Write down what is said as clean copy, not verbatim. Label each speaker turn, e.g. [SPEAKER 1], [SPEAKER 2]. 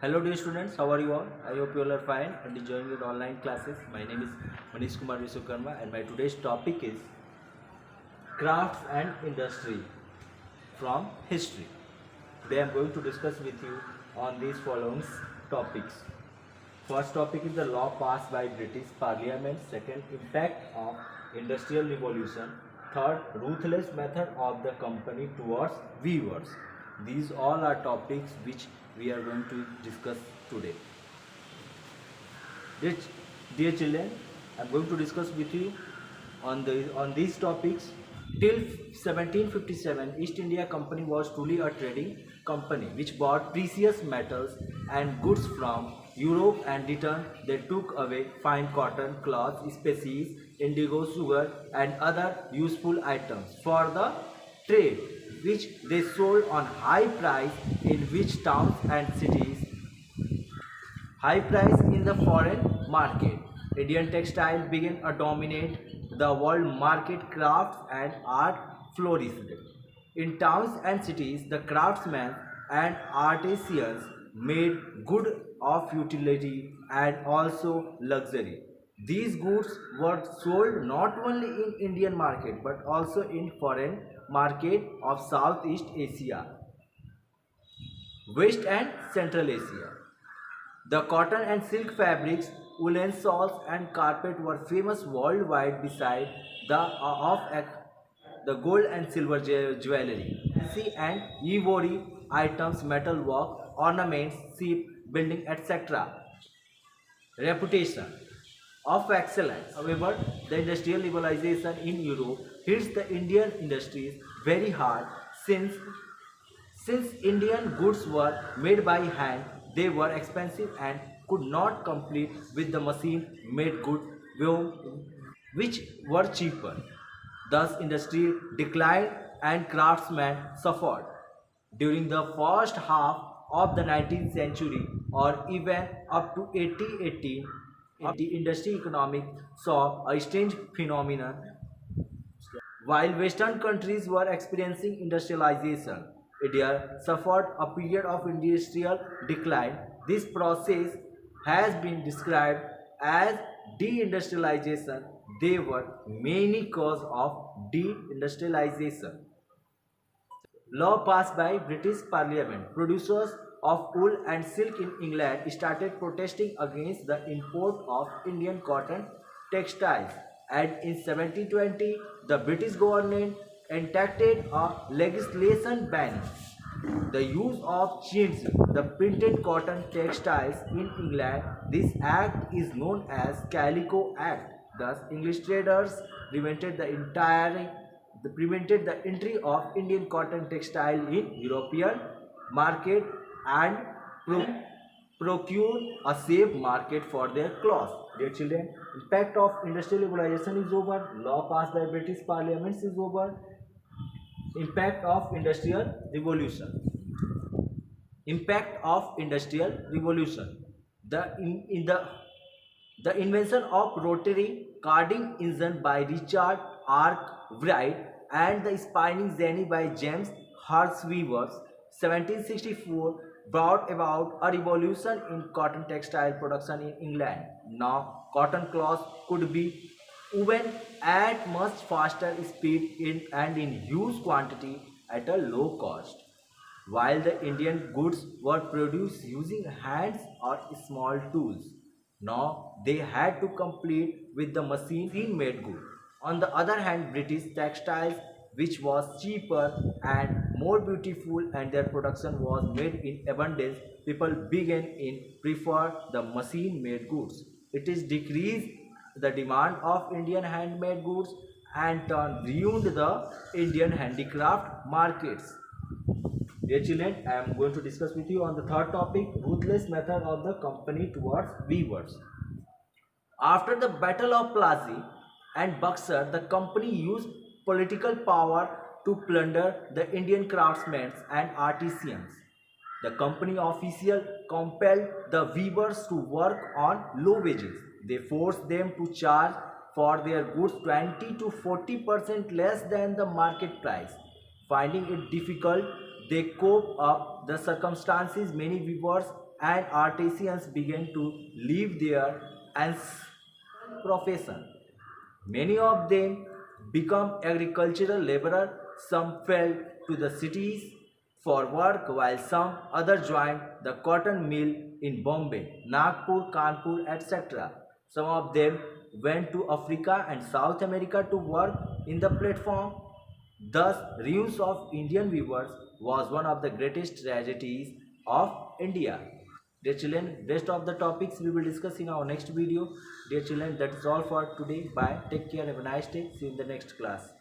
[SPEAKER 1] Hello dear students, how are you all? I hope you all are fine and enjoying your online classes. My name is Manish Kumar Vishwakarma and my today's topic is crafts and industry from history. Today I am going to discuss with you on these following topics. First topic is the law passed by British Parliament. Second, impact of Industrial Revolution. Third, ruthless method of the company towards weavers. These all are topics which we are going to discuss today. Dear, dear children, I am going to discuss with you on these topics. Till 1757, East India Company was truly a trading company which bought precious metals and goods from Europe and returned. They took away fine cotton, cloth, species, indigo, sugar, and other useful items for the trade, which they sold on high price in which towns and cities high price in the foreign market. Indian textile began to dominate the world market. Crafts and art flourished. In towns and cities, the craftsmen and artisans made good of utility and also luxury. These goods were sold not only in Indian market but also in foreign market of Southeast Asia, West and Central Asia. The cotton and silk fabrics, woolen shawls and carpet were famous worldwide beside the gold and silver jewelry. Fancy and ivory items, metal work, ornaments, ship building, etc. Reputation of excellence. However, the industrial liberalization in Europe hits the Indian industries very hard since Indian goods were made by hand, they were expensive and could not compete with the machine-made goods which were cheaper. Thus, industry declined and craftsmen suffered. During the first half of the 19th century or even up to 1818, the industry economic saw a strange phenomenon. While Western countries were experiencing industrialization, India suffered a period of industrial decline. This process has been described as deindustrialization. There were many causes of deindustrialization. Law passed by British Parliament. Producers of wool and silk in England started protesting against the import of Indian cotton textiles, and in 1720 the British government enacted a legislation banning the use of chintz, the printed cotton textiles in England. This act is known as Calico Act. Thus, English traders prevented the entry of Indian cotton textile in European market and procure a safe market for their cloth. Dear children, impact of industrial liberalization is over. Law passed by British Parliament is over. Impact of industrial revolution. Impact of industrial revolution. The invention of rotary carding engine by Richard Arkwright and the spinning jenny by James Hargreaves, 1764, brought about a revolution in cotton textile production in England. Now, cotton cloth could be woven at much faster speed and in huge quantity at a low cost. While the Indian goods were produced using hands or small tools, now they had to compete with the machine-made good. On the other hand, British textiles, which was cheaper and more beautiful, and their production was made in abundance, people began to prefer the machine-made goods. It is decreased the demand of Indian handmade goods and ruined the Indian handicraft markets. Dear children, I am going to discuss with you on the third topic, ruthless method of the company towards weavers. After the Battle of Plassey and Buxar, the company used political power to plunder the Indian craftsmen and artisans. The company officials compelled the weavers to work on low wages. They forced them to charge for their goods 20 to 40% less than the market price. Finding it difficult, they cope up the circumstances. Many weavers and artisans began to leave their ancient profession. Many of them become agricultural laborers, some fell to the cities for work while some others joined the cotton mill in Bombay, Nagpur, Kanpur, etc. Some of them went to Africa and South America to work in the platform. Thus, ruins of Indian weavers was one of the greatest tragedies of India. Dear children, rest of the topics we will discuss in our next video. Dear children, that is all for today. Bye. Take care. Have a nice day. See you in the next class.